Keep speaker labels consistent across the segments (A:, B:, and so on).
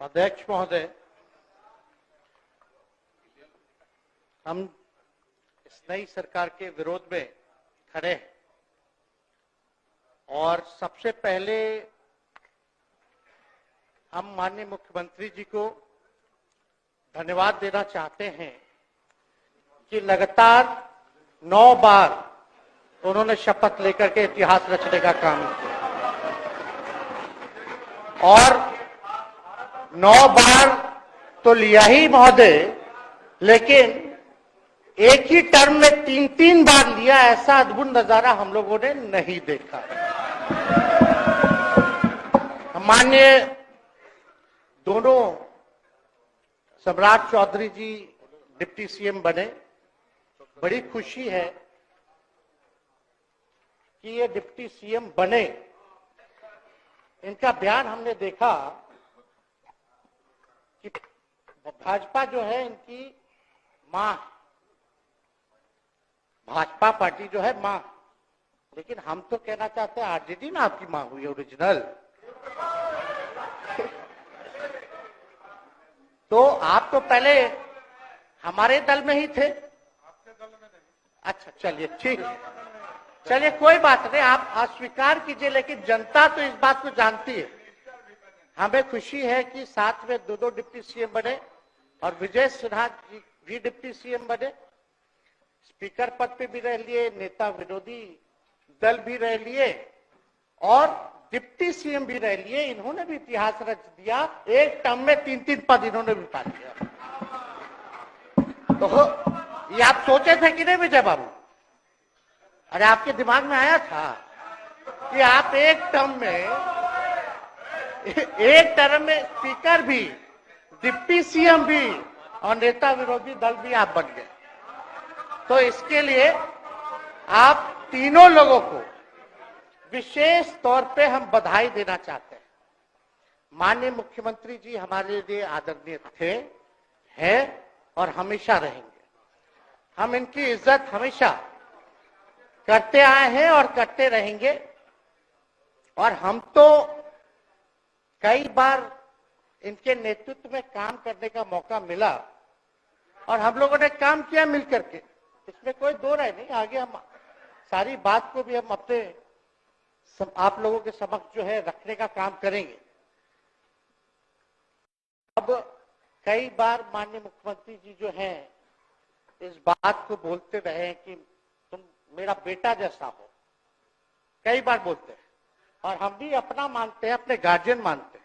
A: अध्यक्ष महोदय, हम इस नई सरकार के विरोध में खड़े हैं और सबसे पहले हम माननीय मुख्यमंत्री जी को धन्यवाद देना चाहते हैं कि लगातार 9 बार उन्होंने शपथ लेकर के इतिहास रचने का काम किया और 9 बार तो लिया ही महोदय, लेकिन एक ही टर्म में 3-3 बार लिया, ऐसा अद्भुत नजारा हम लोगों ने नहीं देखा। माननीय दोनों सम्राट चौधरी जी डिप्टी सीएम बने, बड़ी खुशी है कि ये डिप्टी सीएम बने। इनका बयान हमने देखा कि भाजपा जो है इनकी मां, भाजपा पार्टी जो है मां, लेकिन हम तो कहना चाहते हैं आरजेडी में आपकी मां हुई ओरिजिनल। तो आप तो पहले हमारे दल में ही थे। आपके दल में नहीं। अच्छा, चलिए ठीक है, चलिए कोई बात नहीं, आप अस्वीकार कीजिए, लेकिन जनता तो इस बात को जानती है। हमें खुशी है कि साथ में दो डिप्टी सीएम बने और विजय सिन्हा जी भी डिप्टी सीएम बने, स्पीकर पद पे भी रह लिए, नेता विरोधी दल भी रह लिए और डिप्टी सीएम भी रह लिए। इन्होंने भी इतिहास रच दिया, एक टर्म में 3-3 पद इन्होंने भी पा लिया। तो ये आप सोचे थे कि नहीं विजय बाबू? अरे आपके दिमाग में आया था कि आप एक टर्म में स्पीकर भी, डिप्टी सीएम भी और नेता विरोधी दल भी आप बन गए। तो इसके लिए आप तीनों लोगों को विशेष तौर पे हम बधाई देना चाहते हैं। माननीय मुख्यमंत्री जी हमारे लिए आदरणीय थे, हैं और हमेशा रहेंगे। हम इनकी इज्जत हमेशा करते आए हैं और करते रहेंगे। और हम तो कई बार इनके नेतृत्व में काम करने का मौका मिला और हम लोगों ने काम किया मिलकर के, इसमें कोई दो राय नहीं। आगे हम सारी बात को भी हम अपने आप लोगों के समक्ष जो है रखने का काम करेंगे। अब कई बार माननीय मुख्यमंत्री जी जो हैं इस बात को बोलते रहे हैं कि तुम मेरा बेटा जैसा हो, कई बार बोलते हैं और हम भी अपना मानते हैं, अपने गार्जियन मानते हैं।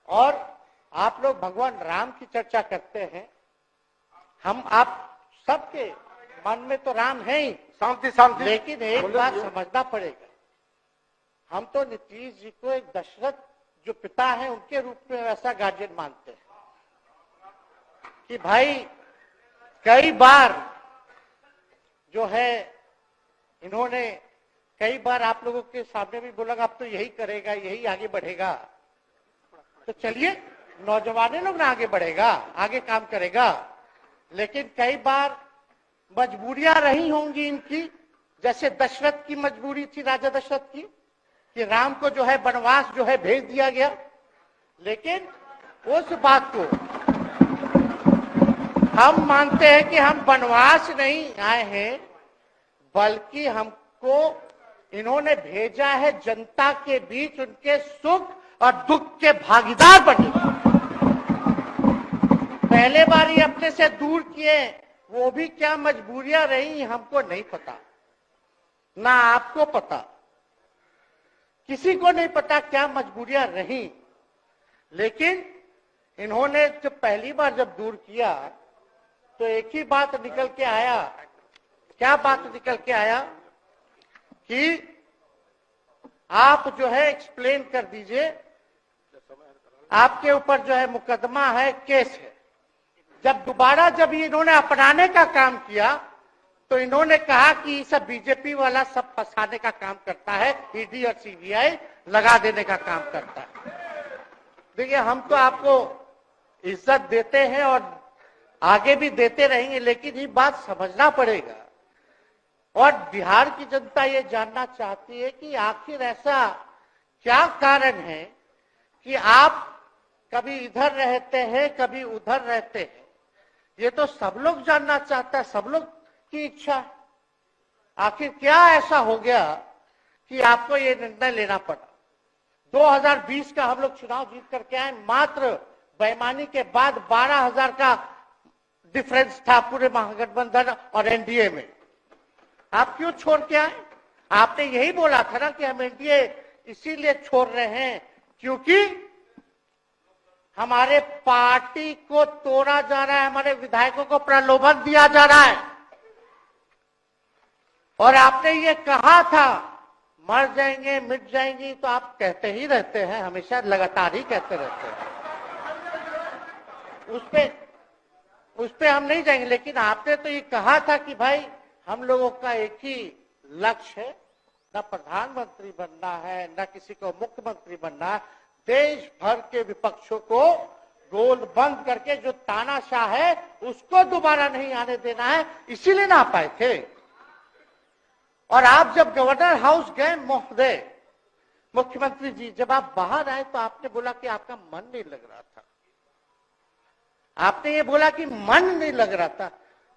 A: और आप लोग भगवान राम की चर्चा करते हैं, हम आप सबके मन में तो राम है ही, शांति, लेकिन एक बात समझना पड़ेगा, हम तो नीतीश जी को एक दशरथ जो पिता है उनके रूप में वैसा गार्जियन मानते हैं कि भाई कई बार जो है इन्होंने कई बार आप लोगों के सामने भी बोला अब तो यही करेगा, यही आगे बढ़ेगा। तो चलिए नौजवान लोग ना आगे बढ़ेगा, आगे काम करेगा, लेकिन कई बार मजबूरियां रही होंगी इनकी, जैसे दशरथ की मजबूरी थी, राजा दशरथ की, कि राम को जो है वनवास जो है भेज दिया गया। लेकिन उस बात को हम मानते हैं कि हम वनवास नहीं आए हैं, बल्कि हमको इन्होंने भेजा है जनता के बीच उनके सुख और दुख के भागीदार बने। पहले बार ये अपने से दूर किए, वो भी क्या मजबूरियां रही हमको नहीं पता, ना आपको पता, किसी को नहीं पता क्या मजबूरियां रही। लेकिन इन्होंने जब पहली बार जब दूर किया तो एक ही बात निकल के आया। क्या बात निकल के आया कि आप जो है एक्सप्लेन कर दीजिए, आपके ऊपर जो है मुकदमा है, केस है। जब दोबारा जब इन्होंने अपनाने का काम किया तो इन्होंने कहा कि सब बीजेपी वाला सब फंसाने का काम करता है, ईडी और सीबीआई लगा देने का काम करता है। देखिए हम तो आपको इज्जत देते हैं और आगे भी देते रहेंगे, लेकिन ये बात समझना पड़ेगा। और बिहार की जनता ये जानना चाहती है कि आखिर ऐसा क्या कारण है कि आप कभी इधर रहते हैं, कभी उधर रहते हैं। ये तो सब लोग जानना चाहता है, सब लोग की इच्छा है। आखिर क्या ऐसा हो गया कि आपको ये निर्णय लेना पड़ा? 2020 का हम लोग चुनाव जीत करके आए, मात्र बेईमानी के बाद 12,000 का डिफरेंस था पूरे महागठबंधन और एनडीए में। आप क्यों छोड़ के आए? आपने यही बोला था ना कि हम एनडीए इसीलिए छोड़ रहे हैं क्योंकि हमारे पार्टी को तोड़ा जा रहा है, हमारे विधायकों को प्रलोभन दिया जा रहा है। और आपने ये कहा था मर जाएंगे, मिट जाएंगी, तो आप कहते ही रहते हैं, हमेशा लगातार ही कहते रहते हैं। उस पे हम नहीं जाएंगे, लेकिन आपने तो ये कहा था कि भाई हम लोगों का एक ही लक्ष्य है, न प्रधानमंत्री बनना है, न किसी को मुख्यमंत्री बनना है, देश भर के विपक्षों को गोल बंद करके जो तानाशाह है उसको दोबारा नहीं आने देना है, इसीलिए ना आ पाए थे। और आप जब गवर्नर हाउस गए महोदय, मुख्यमंत्री जी, जब आप बाहर आए तो आपने बोला कि आपका मन नहीं लग रहा था। आपने ये बोला कि मन नहीं लग रहा था।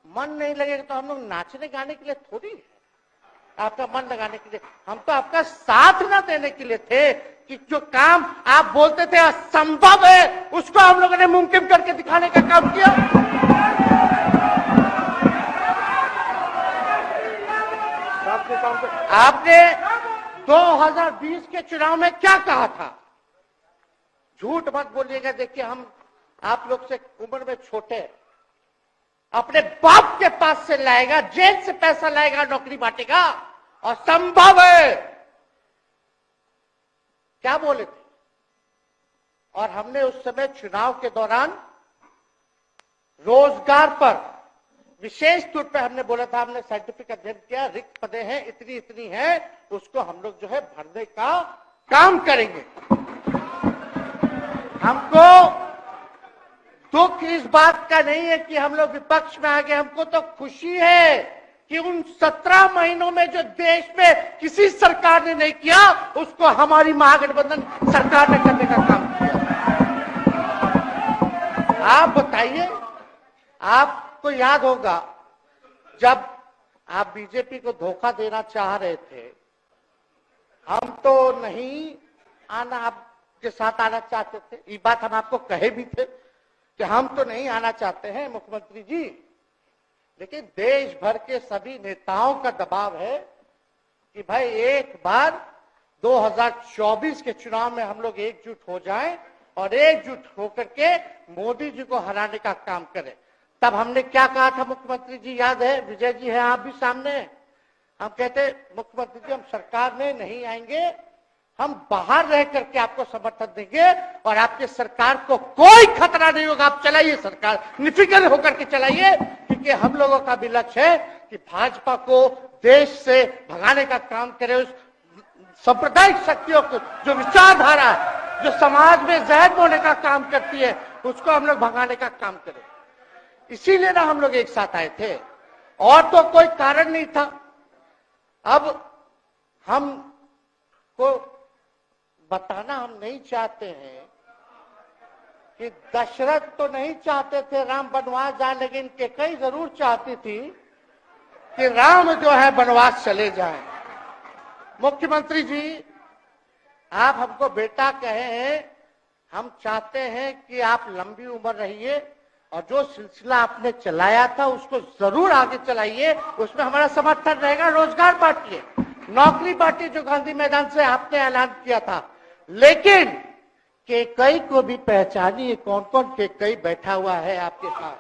A: मन नहीं लगेगा तो हम लोग नाचने गाने के लिए थोड़ी है, आपका मन लगाने के लिए। हम तो आपका साथ ना देने के लिए थे कि जो काम आप बोलते थे असंभव है, उसको हम लोगों ने मुमकिन करके दिखाने का काम किया। आपने 2020 के चुनाव में क्या कहा था? झूठ मत बोलिएगा। देखिए, हम आप लोग से उम्र में छोटे, अपने बाप के पास से लाएगा, जेल से पैसा लाएगा, नौकरी बांटेगा, और संभव है, क्या बोले थे? और हमने उस समय चुनाव के दौरान रोजगार पर विशेष तौर पे हमने बोला था, हमने साइंटिफिक अध्ययन किया, रिक्त पदे हैं इतनी इतनी है, उसको हम लोग जो है भरने का काम करेंगे। हमको दुख इस बात का नहीं है कि हम लोग विपक्ष में आ गए, हमको तो खुशी है कि उन 17 महीनों में जो देश में किसी सरकार ने नहीं किया, उसको हमारी महागठबंधन सरकार ने करने का काम किया। आप बताइए, आपको याद होगा जब आप बीजेपी को धोखा देना चाह रहे थे, हम तो नहीं आना, आपके साथ आना चाहते थे। ये बात हम आपको कहे भी थे कि हम तो नहीं आना चाहते हैं मुख्यमंत्री जी, लेकिन देश भर के सभी नेताओं का दबाव है कि भाई एक बार 2024 के चुनाव में हम लोग एकजुट हो जाएं और एकजुट होकर के मोदी जी को हराने का काम करें। तब हमने क्या कहा था मुख्यमंत्री जी, याद है? विजय जी हैं, आप भी सामने। हम कहते मुख्यमंत्री जी, हम सरकार में नहीं आएंगे, हम बाहर रह करके आपको समर्थन देंगे और आपके सरकार को कोई खतरा नहीं होगा, आप चलाइए सरकार, निफिक्र होकर के चलाइए, क्योंकि हम लोगों का भी लक्ष्य है कि भाजपा को देश से भगाने का काम करे। उस सांप्रदायिक शक्तियों को, जो विचारधारा है, जो समाज में जहर बोने का काम करती है, उसको हम लोग भगाने का काम करें। इसीलिए ना हम लोग एक साथ आए थे, और तो कोई कारण नहीं था। अब हम को बताना हम नहीं चाहते हैं कि दशरथ तो नहीं चाहते थे राम वनवास जाए, लेकिन कैकेयी जरूर चाहती थी कि राम जो है वनवास चले जाएं। मुख्यमंत्री जी, आप हमको बेटा कहे हैं, हम चाहते हैं कि आप लंबी उम्र रहिए और जो सिलसिला आपने चलाया था उसको जरूर आगे चलाइए, उसमें हमारा समर्थन रहेगा। रोजगार बांटिए, नौकरी बांटिए, जो गांधी मैदान से आपने ऐलान किया था, लेकिन कैकेयी को भी पहचानिए, कौन कौन कैकेयी बैठा हुआ है आपके साथ।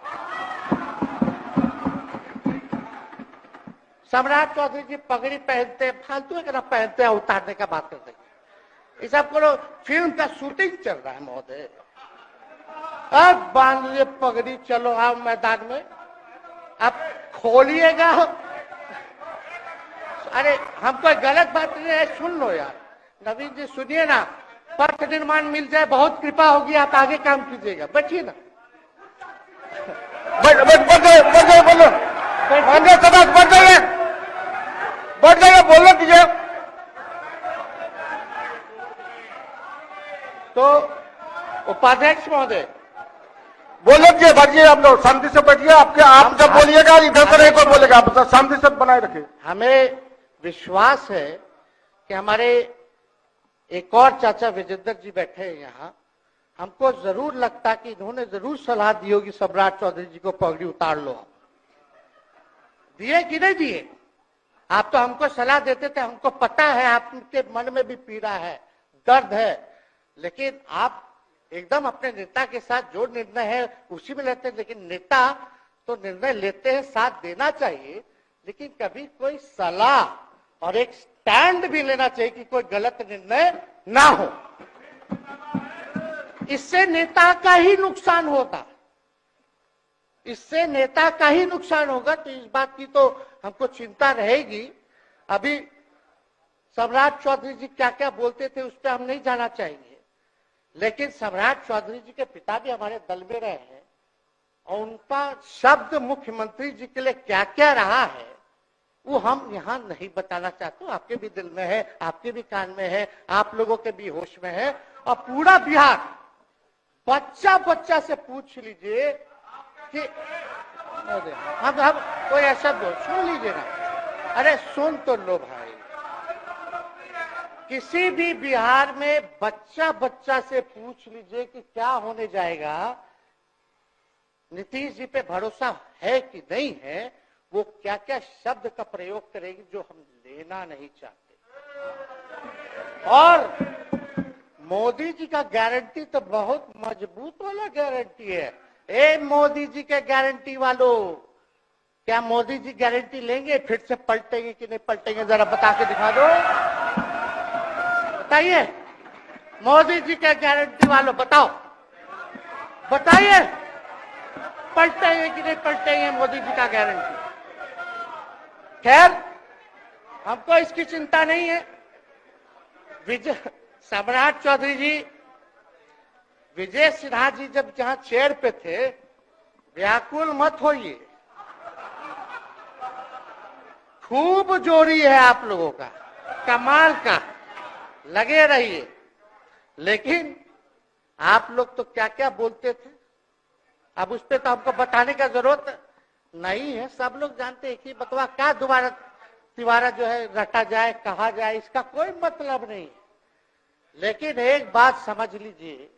A: सम्राट चौधरी जी पगड़ी पहनते, फालतू है पहनते हैं, उतारने का बात करते हैं। इस सबको फिल्म का शूटिंग चल रहा है महोदय, अब बांध लिए पगड़ी, चलो आओ मैदान में, अब खोलिएगा। अरे हम कोई गलत बात नहीं है, सुन लो यार। नवीन जी सुनिए ना, पथ निर्माण मिल जाए, बहुत कृपा होगी, आप आगे काम कीजिएगा, बैठिए ना।
B: बोलो कीजिए।
A: तो उपाध्यक्ष महोदय,
B: बोले कि बैठिए, आप लोग शांति से बैठिए। आप जब बोलिएगा इधर से नहीं कोई बोलेगा, आप शांति से बनाए रखिए।
A: हमें विश्वास है कि हमारे एक और चाचा विजेंद्र जी बैठे हैं यहाँ, हमको जरूर लगता कि इन्होंने जरूर सलाह दी होगी सम्राट चौधरी जी को पगड़ी उतार लो। आप दिए कि नहीं दिए? आप तो हमको सलाह देते थे, हमको पता है आपके मन में भी पीड़ा है, दर्द है, लेकिन आप एकदम अपने नेता के साथ जो निर्णय है उसी में लेते हैं। लेकिन नेता तो निर्णय लेते हैं, साथ देना चाहिए, लेकिन कभी कोई सलाह और एक स्टैंड भी लेना चाहिए कि कोई गलत निर्णय ना हो। इससे नेता का ही नुकसान होगा, इससे नेता का ही नुकसान होगा। तो इस बात की तो हमको चिंता रहेगी। अभी सम्राट चौधरी जी क्या क्या बोलते थे उस पर हम नहीं जाना चाहेंगे, लेकिन सम्राट चौधरी जी के पिता भी हमारे दल में रहे हैं और उनका शब्द मुख्यमंत्री जी के लिए क्या क्या रहा है वो हम यहाँ नहीं बताना चाहते। आपके भी दिल में है, आपके भी कान में है, आप लोगों के भी होश में है, और पूरा बिहार बच्चा बच्चा से पूछ लीजिए कि हम कोई ऐसा सुन लीजिए ना, अरे सुन तो लो भाई। किसी भी बिहार में बच्चा बच्चा से पूछ लीजिए कि क्या होने जाएगा, नीतीश जी पे भरोसा है कि नहीं है, वो क्या क्या शब्द का प्रयोग करेगी जो हम लेना नहीं चाहते। और मोदी जी का गारंटी तो बहुत मजबूत वाला गारंटी है। ए मोदी जी के गारंटी वालों, क्या मोदी जी गारंटी लेंगे फिर से पलटेंगे कि नहीं पलटेंगे? जरा बता के दिखा दो, बताइए। मोदी जी के गारंटी वालों बताओ, बताइए पलटेंगे कि नहीं पलटेंगे मोदी जी का गारंटी? खैर, हमको इसकी चिंता नहीं है। विजय सम्राट चौधरी जी, विजय सिन्हा जी जब जहां चेयर पे थे, व्याकुल मत होइए, खूब जोरी है आप लोगों का, कमाल का, लगे रहिए। लेकिन आप लोग तो क्या क्या बोलते थे, अब उस पर तो हमको बताने का जरूरत नहीं है, सब लोग जानते हैं कि बतवा क्या दोबारा जो है रटा जाए, कहा जाए, इसका कोई मतलब नहीं है। लेकिन एक बात समझ लीजिए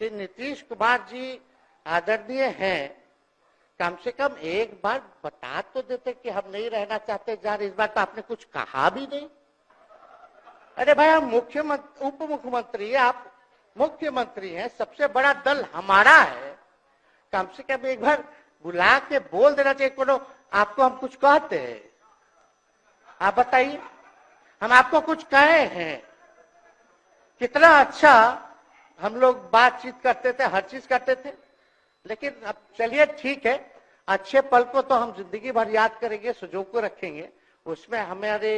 A: कि नीतीश कुमार जी आदरणीय हैं, कम से कम एक बार बता तो देते कि हम नहीं रहना चाहते जा रहे। इस बार तो आपने कुछ कहा भी नहीं। अरे भाई, हम मुख्यमंत्री उप मुख्यमंत्री, आप मुख्यमंत्री हैं, सबसे बड़ा दल हमारा है, कम से कम एक बार बुला के बोल देना चाहिए। कोनो आपको हम कुछ कहते हैं? आप बताइए, हम आपको कुछ कहे हैं? कितना अच्छा हम लोग बातचीत करते थे, हर चीज करते थे। लेकिन अब चलिए ठीक है, अच्छे पल को तो हम जिंदगी भर याद करेंगे, सुजो को रखेंगे, उसमें हमारे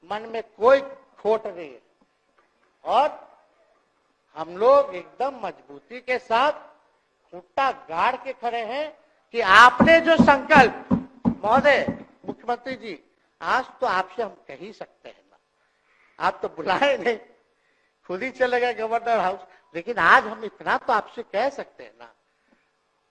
A: मन में कोई खोट नहीं है। और हम लोग एकदम मजबूती के साथ खूंटा गाड़ के खड़े हैं कि आपने जो संकल्प, महोदय मुख्यमंत्री जी, आज तो आपसे हम कह ही सकते हैं ना, आप तो बुलाए नहीं, खुद ही चले गए गवर्नर हाउस, लेकिन आज हम इतना तो आपसे कह सकते हैं ना,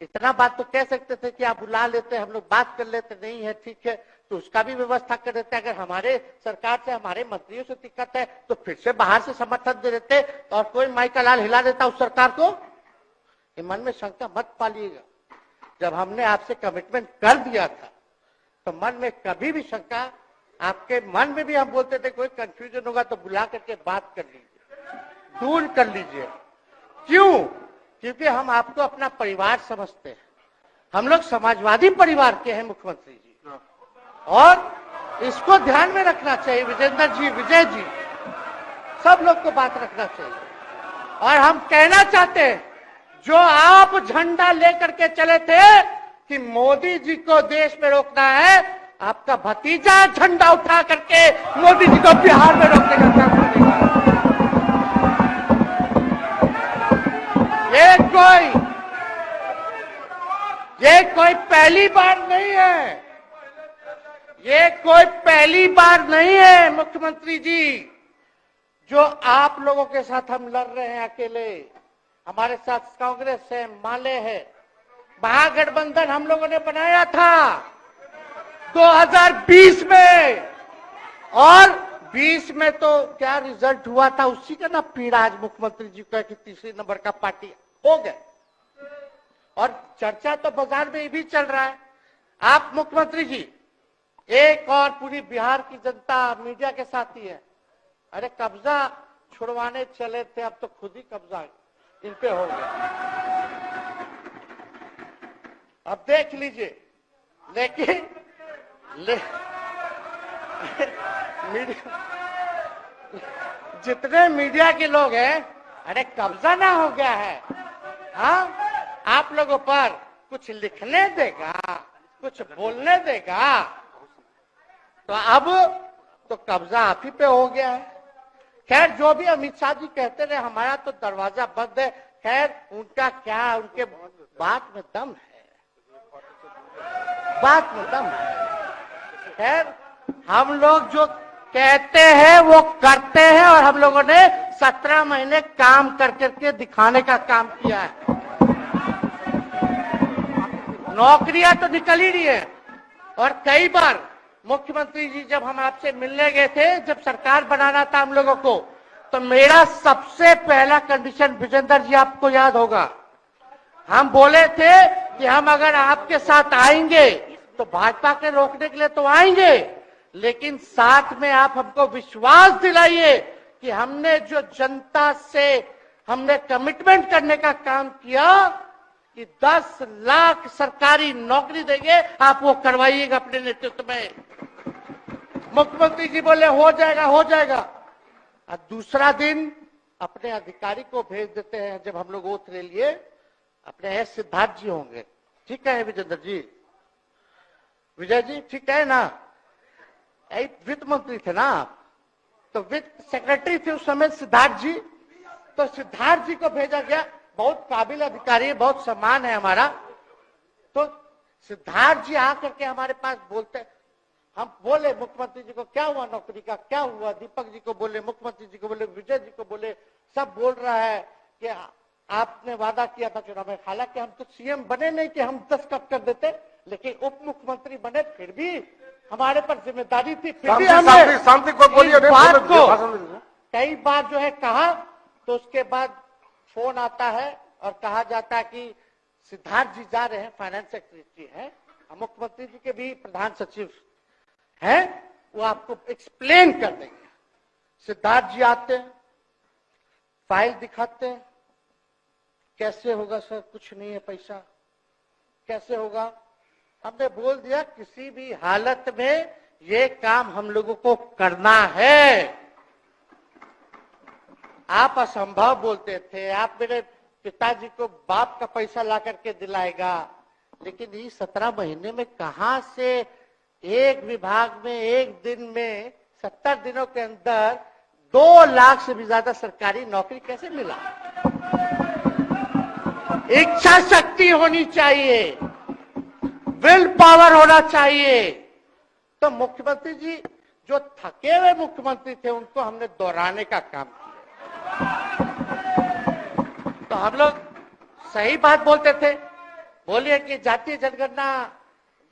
A: इतना बात तो कह सकते थे कि आप बुला लेते, हम लोग बात कर लेते। नहीं है ठीक है, तो उसका भी व्यवस्था कर देते। अगर हमारे सरकार से, हमारे मंत्रियों से दिक्कत है तो फिर से बाहर से समर्थन दे देते और कोई माई का लाल हिला देता उस सरकार को। ये मन में शंका मत पालिएगा, जब हमने आपसे कमिटमेंट कर दिया था तो मन में कभी भी शंका, आपके मन में भी हम बोलते थे कोई कंफ्यूजन होगा तो बुला करके बात कर लीजिए, दूर कर लीजिए। क्यों? क्योंकि हम आपको अपना परिवार समझते हैं। हम लोग समाजवादी परिवार के हैं मुख्यमंत्री जी, और इसको ध्यान में रखना चाहिए। विजेंद्र जी, विजय जी, सब लोग को बात रखना चाहिए। और हम कहना चाहते हैं, जो आप झंडा लेकर के चले थे कि मोदी जी को देश में रोकना है, आपका भतीजा झंडा उठा करके मोदी जी को बिहार में रोकने का काम करेगा। ये कोई पहली बार नहीं है, ये कोई पहली बार नहीं है मुख्यमंत्री जी, जो आप लोगों के साथ हम लड़ रहे हैं अकेले। हमारे साथ कांग्रेस है, माले है। महागठबंधन हम लोगों ने बनाया था 2020 में, और 20 में तो क्या रिजल्ट हुआ था उसी का ना पीड़ा आज मुख्यमंत्री जी का कि तीसरे नंबर का पार्टी हो गए। और चर्चा तो बाजार में ये भी चल रहा है, आप मुख्यमंत्री जी एक और पूरी बिहार की जनता मीडिया के साथ ही है। अरे कब्जा छुड़वाने चले थे, अब तो खुद ही कब्जा इन पे हो गया। अब देख लीजिए, लेकिन जितने मीडिया के लोग हैं, अरे कब्जा ना हो गया है, हाँ आप लोगों पर कुछ लिखने देगा, कुछ बोलने देगा, तो अब तो कब्जा आप ही पे हो गया है। खैर जो भी अमित शाह जी कहते रहे हमारा तो दरवाजा बंद है, खैर उनका क्या, उनके बात में दम है, बात में दम है। खैर हम लोग जो कहते हैं वो करते हैं, और हम लोगों ने 17 महीने काम कर करके दिखाने का काम किया है। नौकरियां तो निकल ही रही है, और कई बार मुख्यमंत्री जी जब हम आपसे मिलने गए थे, जब सरकार बनाना था हम लोगों को, तो मेरा सबसे पहला कंडीशन, विजेंद्र जी आपको याद होगा, हम बोले थे कि हम अगर आपके साथ आएंगे तो भाजपा के रोकने के लिए तो आएंगे, लेकिन साथ में आप हमको विश्वास दिलाइए कि हमने जो जनता से हमने कमिटमेंट करने का काम किया कि 10 लाख सरकारी नौकरी देंगे, आप वो करवाइएगा अपने नेतृत्व में। मुख्यमंत्री जी बोले हो जाएगा, हो जाएगा। और दूसरा दिन अपने अधिकारी को भेज देते हैं, जब हम लोग ओथ ले लिए, अपने एस सिद्धार्थ जी होंगे, ठीक है विजेंद्र जी, विजय जी ठीक है ना, वित्त मंत्री थे ना आप, तो वित्त सेक्रेटरी थे उस समय सिद्धार्थ जी, तो सिद्धार्थ जी को भेजा गया, बहुत काबिल अधिकारी है, बहुत सम्मान है हमारा। तो सिद्धार्थ जी आकर के हमारे पास बोलते, हम बोले मुख्यमंत्री जी को क्या हुआ नौकरी का, क्या हुआ, दीपक जी को बोले, मुख्यमंत्री जी को बोले, विजय जी को बोले, सब बोल रहा है कि आपने वादा किया था चुनाव में। हालांकि हम तो सीएम बने नहीं कि हम 10 कट कर देते, लेकिन उप मुख्यमंत्री बने, फिर भी हमारे पर जिम्मेदारी थी, फिर भी हमने
B: शांति को बोलिए,
A: बात को कई बार जो है कहा। तो उसके बाद फोन आता है और कहा जाता है कि सिद्धार्थ जी जा रहे हैं, फाइनेंस सेक्रेटरी है, मुख्यमंत्री जी के भी प्रधान सचिव हैं, वो आपको एक्सप्लेन कर देंगे। सिद्धार्थ जी आते हैं, फाइल दिखाते हैं, कैसे होगा सर, कुछ नहीं है पैसा, कैसे होगा। हमने बोल दिया किसी भी हालत में ये काम हम लोगों को करना है। आप असंभव बोलते थे, आप मेरे पिताजी को बाप का पैसा ला करके दिलाएगा, लेकिन ये 17 महीने में कहां से एक विभाग में एक दिन में 70 दिनों के अंदर 2 लाख से भी ज्यादा सरकारी नौकरी कैसे मिला। इच्छा शक्ति होनी चाहिए, विल पावर होना चाहिए। तो मुख्यमंत्री जी जो थके हुए मुख्यमंत्री थे उनको हमने दोहराने का काम किया। तो हम लोग सही बात बोलते थे, बोलिए कि जातीय जनगणना,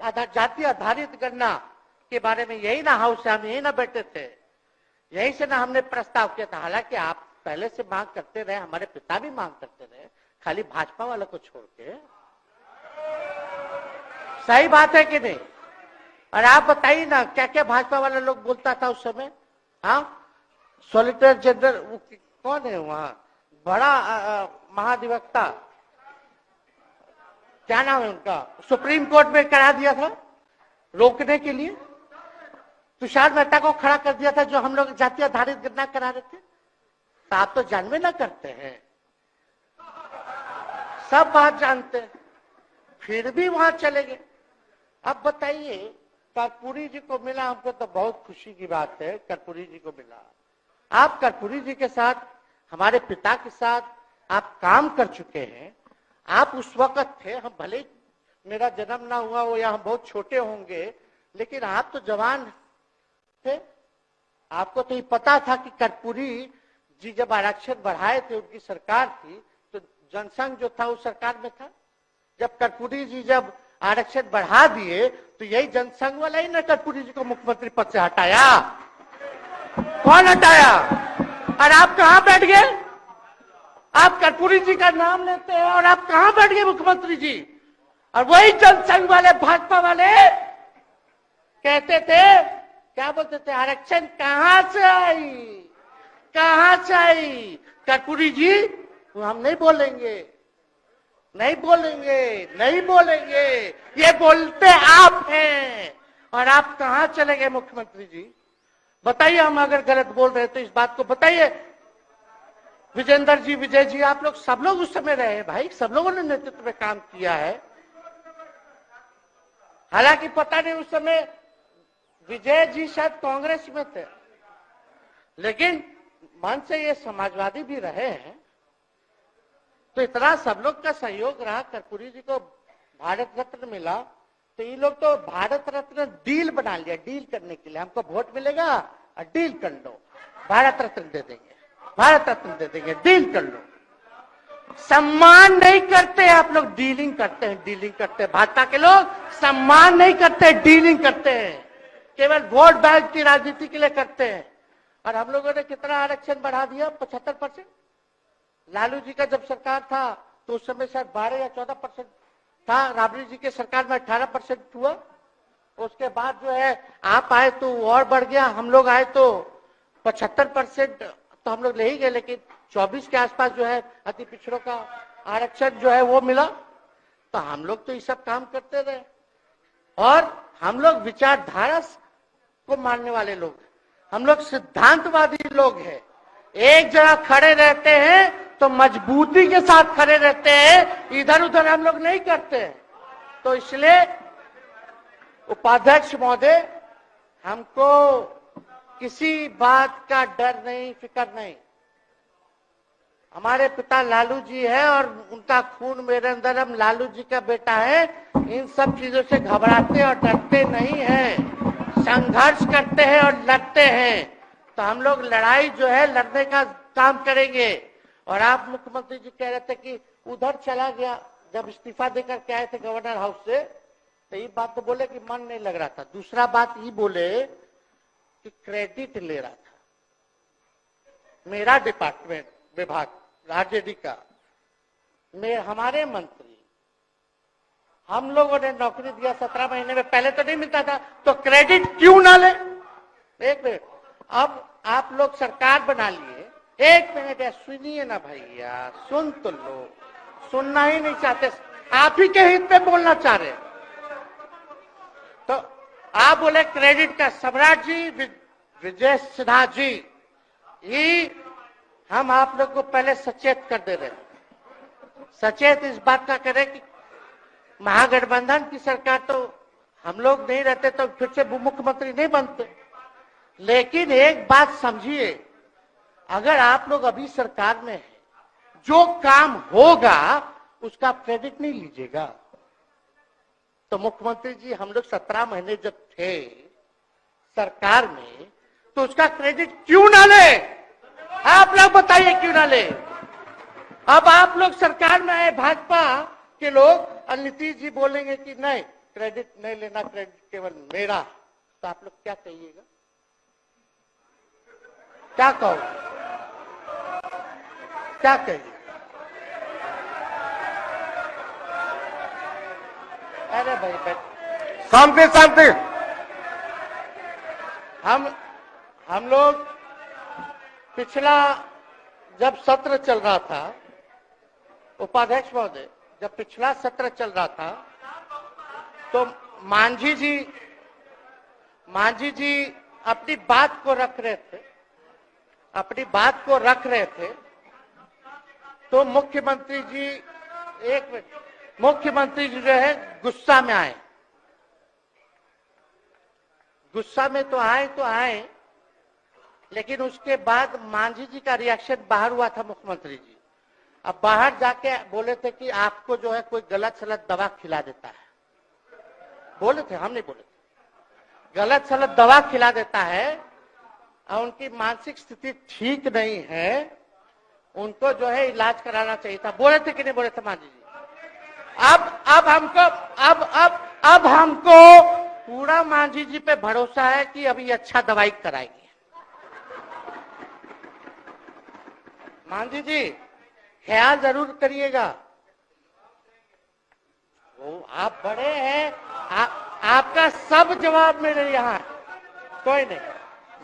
A: जाति आधारित गणना के बारे में यही ना हाउस से हम यही ना बैठे थे, यही से ना हमने प्रस्ताव किया था। हालांकि आप पहले से मांग करते रहे, हमारे पिता भी मांग करते रहे, खाली भाजपा वाला को छोड़ के। सही बात है कि नहीं? और आप बताइए ना क्या क्या भाजपा वाले लोग बोलता था उस समय। हाँ, सॉलिसिटर जनरल कौन है वहां, बड़ा महाधिवक्ता, क्या नाम है उनका, सुप्रीम कोर्ट में करा दिया था रोकने के लिए, तुषार मेहता को खड़ा कर दिया था जो हम लोग जाति आधारित गणना करा रहे थे। तो आप तो जानवे ना करते हैं, सब बात जानते हैं, फिर भी वहां चले गए। अब बताइए, कर्पूरी जी को मिला, हमको तो बहुत खुशी की बात है, कर्पूरी जी को मिला। आप कर्पूरी जी के साथ, हमारे पिता के साथ आप काम कर चुके हैं। आप उस वक्त थे, हम भले मेरा जन्म ना हुआ हो या हम बहुत छोटे होंगे, लेकिन आप तो जवान थे। आपको तो ये पता था कि कर्पूरी जी जब आरक्षण बढ़ाए थे, उनकी सरकार थी, तो जनसंघ जो था उस सरकार में था। जब कर्पूरी जी जब आरक्षण बढ़ा दिए तो यही जनसंघ वाला ही ना कर्पूरी जी को मुख्यमंत्री पद से हटाया। कौन हटाया? और आप कहां बैठ गए? आप कर्पूरी जी का नाम लेते हैं और आप कहां बैठ गए मुख्यमंत्री जी? और वही जनसंघ वाले भाजपा वाले कहते थे, क्या बोलते थे, आरक्षण कहां से आई, कहां से आई? कर्पूरी जी हम नहीं बोलेंगे, नहीं बोलेंगे, नहीं बोलेंगे, ये बोलते आप हैं। और आप कहां चले गए मुख्यमंत्री जी? बताइए, हम अगर गलत बोल रहे तो इस बात को बताइए। विजेंद्र जी, विजय जी, आप लोग सब लोग उस समय रहे भाई, सब लोगों ने नेतृत्व में काम किया है। हालांकि पता नहीं उस समय विजय जी शायद कांग्रेस में थे, लेकिन मन से ये समाजवादी भी रहे हैं। तो इतना सब लोग का सहयोग रहा, कर्पूरी जी को भारत रत्न मिला, तो ये लोग तो भारत रत्न डील बना लिया, डील करने के लिए। हमको वोट मिलेगा और डील कर लो, भारत रत्न दे देंगे, भारत रत्न दे देंगे, डील कर लो। सम्मान नहीं करते आप लोग, डीलिंग करते हैं, डीलिंग करते हैं। भाजपा के लोग सम्मान नहीं करते, डीलिंग करते हैं, केवल वोट बैंक की राजनीति के लिए करते हैं। और हम लोगों ने कितना आरक्षण बढ़ा दिया? 75%। लालू जी का जब सरकार था तो उस समय शायद 12 या 14% था, राबड़ी जी के सरकार में 18% हुआ। उसके बाद जो है आप आए तो और बढ़ गया, हम लोग आए तो 75% तो हम लोग ले ही गए, लेकिन 24 के आसपास जो है अति पिछड़ों का आरक्षण जो है वो मिला। तो हम लोग तो ये सब काम करते रहे, और हम लोग विचारधारा को मानने वाले लोग, हम लोग सिद्धांतवादी लोग हैं। एक जगह खड़े रहते हैं तो मजबूती के साथ खड़े रहते हैं, इधर उधर हम लोग नहीं करते हैं। तो इसलिए उपाध्यक्ष महोदय, हमको किसी बात का डर नहीं, फिक्र नहीं। हमारे पिता लालू जी है और उनका खून मेरे अंदर, हम लालू जी का बेटा है। इन सब चीजों से घबराते और डरते नहीं हैं, संघर्ष करते हैं और लड़ते हैं। तो हम लोग लड़ाई जो है लड़ने का काम करेंगे। और आप मुख्यमंत्री जी कह रहे थे कि उधर चला गया, जब इस्तीफा देकर के आए थे गवर्नर हाउस से, तो ये बात तो बोले कि मन नहीं लग रहा था। दूसरा बात ये बोले कि क्रेडिट ले रहा था, मेरा डिपार्टमेंट विभाग आरजेडी का, हमारे मंत्री, हम लोगों ने नौकरी दिया 17 महीने में, पहले तो नहीं मिलता था, तो क्रेडिट क्यों ना ले? एक मिनट, अब आप लोग सरकार बना लिए, एक मिनट सुनिए ना भैया, सुन तो लो, सुनना ही नहीं चाहते, आप ही के हित में बोलना चाह रहे। तो आप बोले क्रेडिट का, सम्राट जी, विजय सिन्हा जी, ये हम आप लोग को पहले सचेत कर दे रहे हैं। सचेत इस बात का करें कि महागठबंधन की सरकार तो हम लोग नहीं रहते तो फिर से मुख्यमंत्री नहीं बनते। लेकिन एक बात समझिए, अगर आप लोग अभी सरकार में हैं, जो काम होगा उसका क्रेडिट नहीं लीजिएगा। तो मुख्यमंत्री जी, हम लोग 17 महीने जब थे सरकार में, तो उसका क्रेडिट क्यों ना ले? आप लोग बताइए क्यों ना ले? अब आप लोग सरकार में आए भाजपा के लोग, और नीतीश जी बोलेंगे कि नहीं क्रेडिट नहीं लेना, क्रेडिट केवल मेरा, तो आप लोग क्या कहिएगा? क्या कहो, क्या कहिए? अरे भाई
B: शांति शांति।
A: हम लोग पिछला जब सत्र चल रहा था, उपाध्यक्ष महोदय, जब पिछला सत्र चल रहा था तो मांझी जी अपनी बात को रख रहे थे, तो मुख्यमंत्री जी, एक मिनट, मुख्यमंत्री जी जो है गुस्सा में आए। गुस्सा में तो आए, लेकिन उसके बाद मांझी जी का रिएक्शन बाहर हुआ था मुख्यमंत्री जी। अब बाहर जाके बोले थे कि आपको जो है कोई गलत सलत दवा खिला देता है, बोले थे, हम नहीं बोले थे, गलत सलत दवा खिला देता है और उनकी मानसिक स्थिति ठीक नहीं है, उनको जो है इलाज कराना चाहिए था। बोले थे कि नहीं बोले थे मांझी जी? अब हमको पूरा मांझी जी पे भरोसा है कि अभी अच्छा दवाई कराएंगे। मांझी जी ख्याल जरूर करिएगा। वो आप बड़े हैं, आपका सब जवाब मेरे यहाँ है, कोई नहीं,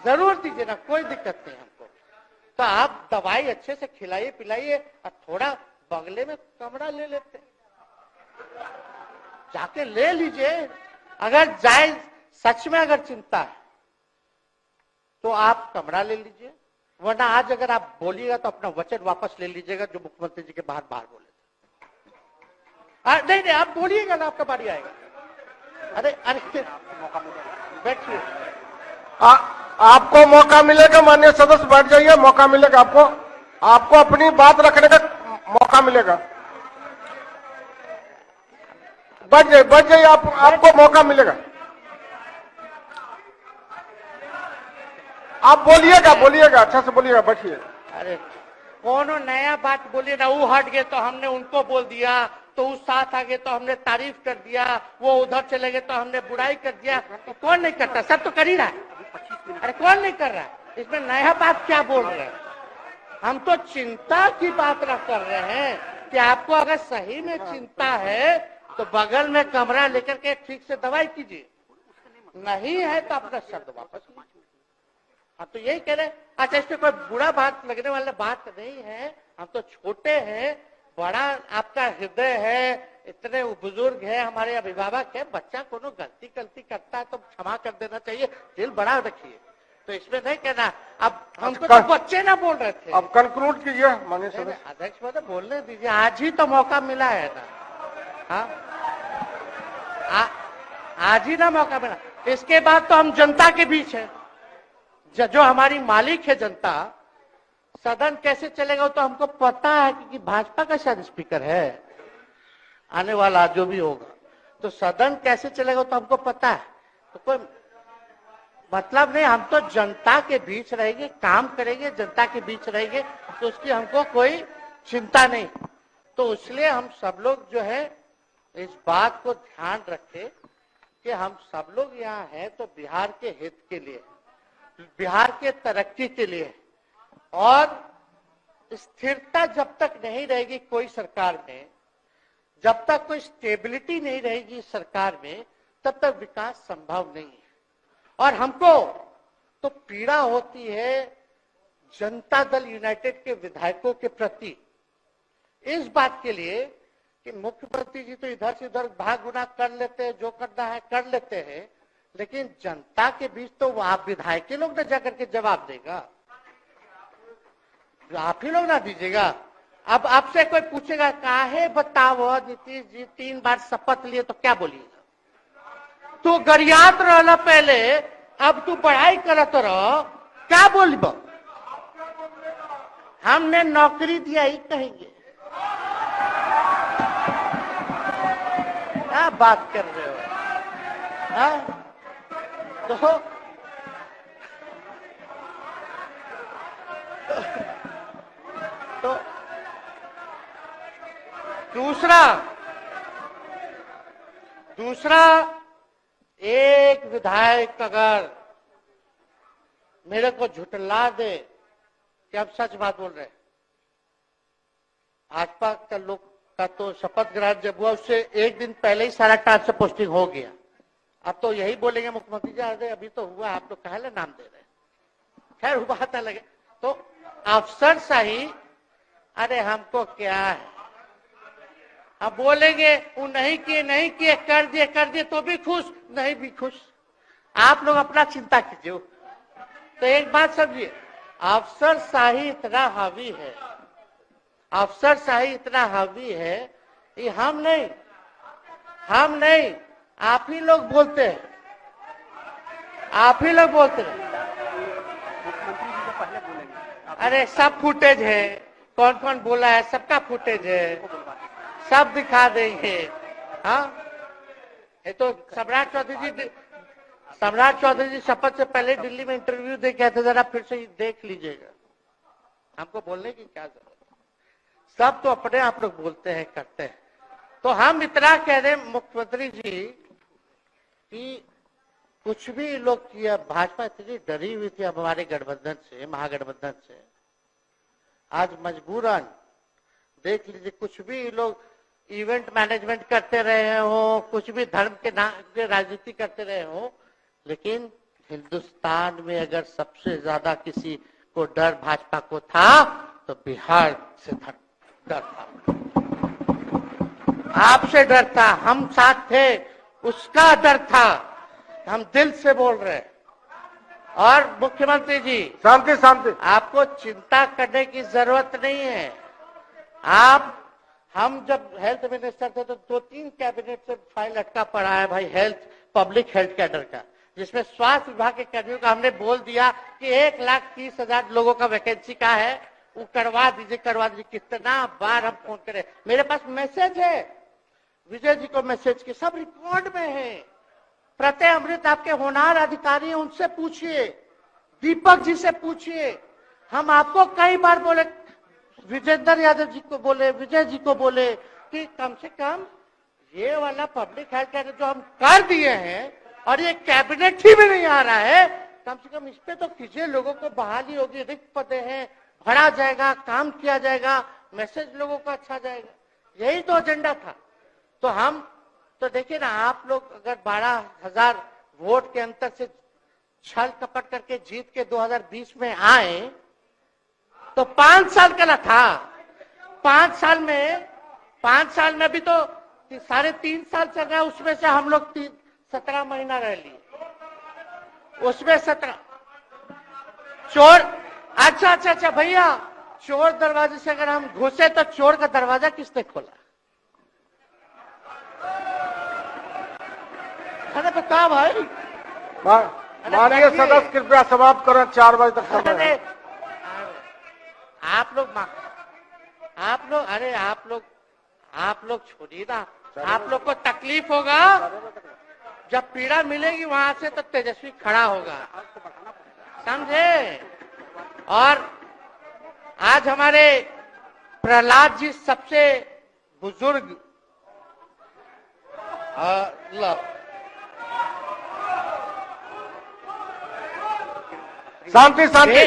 A: जरूर दीजिए ना, कोई दिक्कत नहीं हमको। तो आप दवाई अच्छे से खिलाइए पिलाइए और थोड़ा बगले में कमरा ले लेते, जाके ले लीजिए। अगर जाए सच में अगर चिंता है तो आप कमरा ले लीजिए, वरना आज अगर आप बोलिएगा तो अपना वचन वापस ले लीजिएगा जो मुख्यमंत्री जी के बाहर बोले थे। नहीं आप बोलिएगा ना, आपका बारी आएगा। अरे मौका मिलेगा, बैठिए।
B: आपको मौका मिलेगा, माननीय सदस्य बैठ जाइए, मौका मिलेगा आपको अपनी बात रखने का मौका मिलेगा। बैठ जाइए आपको मौका मिलेगा। आप बोलिएगा अच्छा से बोलिएगा, बैठिए।
A: अरे कौन नया बात बोलिए ना, वो हट गए तो हमने उनको बोल दिया, तो उस साथ आ गए तो हमने तारीफ कर दिया, वो उधर चले गए तो हमने बुराई कर दिया। तो कौन नहीं करता, सब तो कर ही रहा है। अरे कौन नहीं कर रहा है, इसमें नया बात क्या बोल रहे हैं? हम तो चिंता की बात कर रहे हैं कि आपको अगर सही में चिंता है तो बगल में कमरा लेकर के ठीक से दवाई कीजिए, नहीं है तो अपना शब्द वापस लीजिए। हम तो यही कह रहे हैं। अच्छा, इसमें कोई बुरा बात लगने वाला बात नहीं है, हम तो छोटे हैं, बड़ा आपका हृदय है, इतने बुजुर्ग है, हमारे अभिभावक है, बच्चा कोनो गलती करता है तो क्षमा कर देना चाहिए, दिल बड़ा रखिए। तो इसमें नहीं कहना, अब हमको तो बच्चे ना बोल रहे थे।
B: अब कंक्लूड कीजिए माननीय सदस्य।
A: अध्यक्ष महोदय बोलने दीजिए, आज ही तो मौका मिला है ना। हाँ, आज ही ना मौका मिला, इसके बाद तो हम जनता के बीच है, जो हमारी मालिक है जनता। सदन कैसे चलेगा तो हमको पता है, क्योंकि भाजपा का शायद स्पीकर है आने वाला जो भी होगा, तो सदन कैसे चलेगा तो हमको पता है। तो कोई मतलब नहीं, हम तो जनता के बीच रहेंगे, काम करेंगे, जनता के बीच रहेंगे, तो उसकी हमको कोई चिंता नहीं। तो इसलिए हम सब लोग जो है इस बात को ध्यान रखें कि हम सब लोग यहाँ हैं तो बिहार के हित के लिए, बिहार के तरक्की के लिए। और स्थिरता जब तक नहीं रहेगी कोई सरकार में, जब तक कोई स्टेबिलिटी नहीं रहेगी सरकार में, तब तक विकास संभव नहीं है। और हमको तो पीड़ा होती है जनता दल यूनाइटेड के विधायकों के प्रति, इस बात के लिए कि मुख्यमंत्री जी तो इधर से उधर भाग गुना कर लेते हैं, जो करना है कर लेते हैं, लेकिन जनता के बीच तो आप विधायक के लोग ना जाकर के जवाब देगा, आप ही लोग ना दीजिएगा। अब आपसे कोई पूछेगा काहे बताओ नीतीश जी 3 बार शपथ लिए, तो क्या बोलिएगा? तू गरियात रहना पहले, अब तू पढ़ाई करत रहो, क्या बोलब? हमने नौकरी दिया ही कहेंगे। क्या बात कर रहे हो? हाँ? तो दूसरा एक विधायक अगर मेरे को झुठला दे कि अब सच बात बोल रहे, भाजपा का लोग का तो शपथ ग्रहण जब हुआ उससे एक दिन पहले ही सारा ट्रांसफर पोस्टिंग हो गया। अब तो यही बोलेंगे मुख्यमंत्री जी अरे अभी तो हुआ, आप लोग काहे नाम दे रहे? खैर हुआ था लगे तो अफसर शाही, अरे हमको क्या है, अब बोलेंगे वो नहीं किए कर दिए तो भी खुश, नहीं भी खुश, आप लोग अपना चिंता कीजिए। तो एक बात समझिए, अफसर शाही इतना हावी है, अफसर शाही इतना हावी है, ये हम नहीं आप ही लोग बोलते हैं, आप ही लोग बोलते हैं।
C: मुख्यमंत्री जी तो पहले बोलेंगे।
A: अरे सब फुटेज है, कौन कौन बोला है सबका फुटेज है, सब दिखा देंगे। हाँ, ये तो सम्राट चौधरी जी शपथ से पहले दिल्ली में इंटरव्यू दे के आए थे, जरा फिर से देख लीजिएगा, हमको बोलने की क्या जरूरत। सब तो अपने आप लोग बोलते हैं, करते हैं। तो हम इतना कह रहे मुख्यमंत्री जी कि कुछ भी लोग किया, भाजपा इतनी डरी हुई थी हमारे गठबंधन से, महागठबंधन से, आज मजबूरन देख लीजिए, कुछ भी लोग इवेंट मैनेजमेंट करते रहे हो, कुछ भी धर्म के नाम पे राजनीति करते रहे हो, लेकिन हिंदुस्तान में अगर सबसे ज्यादा किसी को डर भाजपा को था तो बिहार से डर था, आपसे डर था, हम साथ थे, उसका डर था। हम दिल से बोल रहे हैं। और मुख्यमंत्री जी,
B: शांति शांति,
A: आपको चिंता करने की जरूरत नहीं है। हम जब हेल्थ मिनिस्टर थे तो 2-3 कैबिनेट से फाइल अटका पड़ा है भाई, हेल्थ, पब्लिक हेल्थ कैडर का, जिसमें स्वास्थ्य विभाग के कर्मियों का हमने बोल दिया कि 1,30,000 लोगों का वैकेंसी का है, वो करवा दीजिए, करवा दीजिए। कितना बार हम फोन करें, मेरे पास मैसेज है, विजय जी को मैसेज के सब रिकॉर्ड में है। प्रत्यय अमृत आपके होनहार अधिकारी हैं, उनसे पूछिए, दीपक जी से पूछिए। हम आपको कई बार बोले, विजेंद्र यादव जी को बोले, विजय जी को बोले कि कम से कम ये वाला पब्लिक हेल्थ केयर जो हम कर दिए हैं और ये कैबिनेट ही में नहीं आ रहा है, कम से कम इस पे तो कीजिए, लोगों को बहाली होगी, रिक्त पदे हैं, भरा जाएगा, काम किया जाएगा, मैसेज लोगों का अच्छा जाएगा। यही तो एजेंडा था। तो हम तो देखिए ना, आप लोग अगर 12,000 वोट के अंतर से छल कपट करके जीत के 2020 में आए तो 5 साल का ना था। 5 साल में भी तो 3.5 साल चल रहा है, उसमें से हम लोग 17 महीना रह लिए, उसमें 17 चोर। अच्छा भैया, चोर दरवाजे से अगर हम घुसे तो चोर का दरवाजा किसने खोला? अरे बता भाई।
B: माननीय सदस्य कृपया समाप्त करें, 4 बजे तक समय है।
A: आप लोग छोड़िए ना, आप लोग को तकलीफ होगा, जब पीड़ा मिलेगी वहां से तो तेजस्वी खड़ा होगा, समझे? और आज हमारे प्रहलाद जी सबसे बुजुर्ग
B: शांति शांति,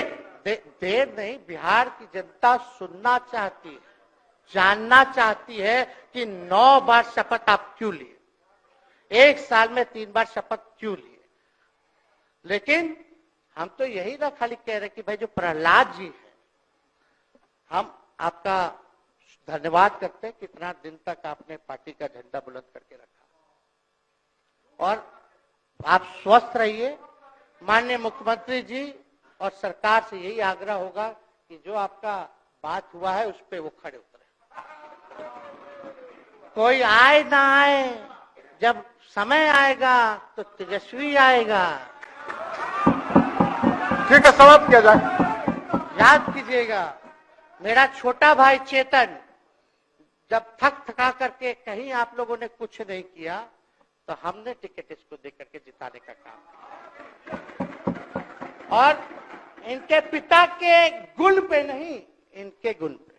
A: देर नहीं, बिहार की जनता सुनना चाहती है, जानना चाहती है कि 9 बार शपथ आप क्यों लिए, 1 साल में 3 बार शपथ क्यों लिए। लेकिन हम तो यही ना खाली कह रहे कि भाई जो प्रहलाद जी है, हम आपका धन्यवाद करते हैं, कितना दिन तक आपने पार्टी का झंडा बुलंद करके रखा। और आप स्वस्थ रहिए। माननीय मुख्यमंत्री जी और सरकार से यही आग्रह होगा कि जो आपका बात हुआ है उस पर वो खड़े उतरे। कोई आए ना आए, जब समय आएगा तो तेजस्वी आएगा।
B: ठीक है, समाप्त किया जाए।
A: याद कीजिएगा, मेरा छोटा भाई चेतन जब थका करके कहीं आप लोगों ने कुछ नहीं किया तो हमने टिकट इसको देकर के जिताने का काम किया। और इनके पिता के गुण पे नहीं, इनके गुण पे।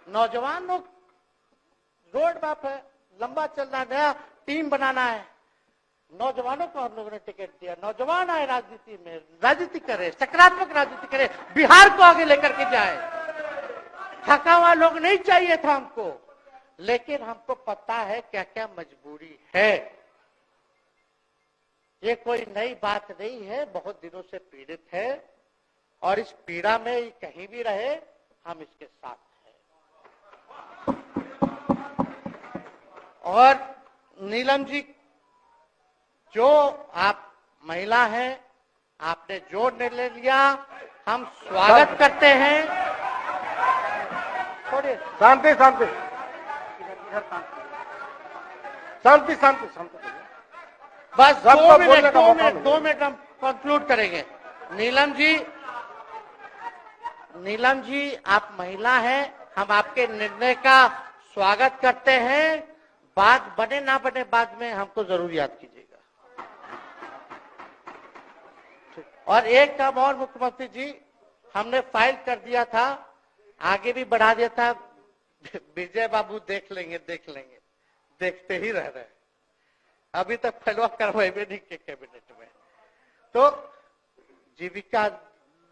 A: नौजवान लोग रोड मैप है, लंबा चलना है, नया टीम बनाना है, नौजवानों को हम लोगों ने टिकट दिया। नौजवान आए राजनीति में, राजनीति करे, सकारात्मक राजनीति करे, बिहार को आगे लेकर के जाए। थका हुआ लोग नहीं चाहिए था हमको, लेकिन हमको पता है क्या क्या मजबूरी है। ये कोई नई बात नहीं है, बहुत दिनों से पीड़ित है और इस पीड़ा में कहीं भी रहे हम इसके साथ हैं। और नीलम जी, जो आप महिला हैं, आपने जो निर्णय लिया हम स्वागत करते हैं। छोड़िए,
B: शांति शांति शांति शांति शांति,
A: बस 2 मिनट हम कंक्लूड करेंगे। नीलम जी आप महिला हैं, हम आपके निर्णय का स्वागत करते हैं। बात बने ना बने बाद में हमको जरूर याद कीजिएगा। और एक काम और मुख्यमंत्री जी, हमने फाइल कर दिया था आगे भी बढ़ा दिया था। विजय बाबू देख लेंगे, देखते ही रह रहे हैं। अभी तक फैलवा करवाए भी नहीं के कैबिनेट में। तो जीविका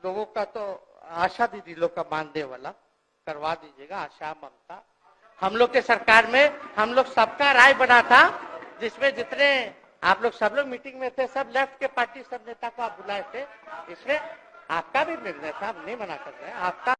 A: लोगों का तो आशा दीदी लोग का मानदेय वाला करवा दीजिएगा, आशा ममता। हम लोग के सरकार में हम लोग सबका राय बना था, जिसमें जितने आप लोग सब लोग मीटिंग में थे, सब लेफ्ट के पार्टी सब नेता को आप बुलाए थे। इसमें आपका भी निर्णय था, हम नहीं मना कर रहे हैं, आपका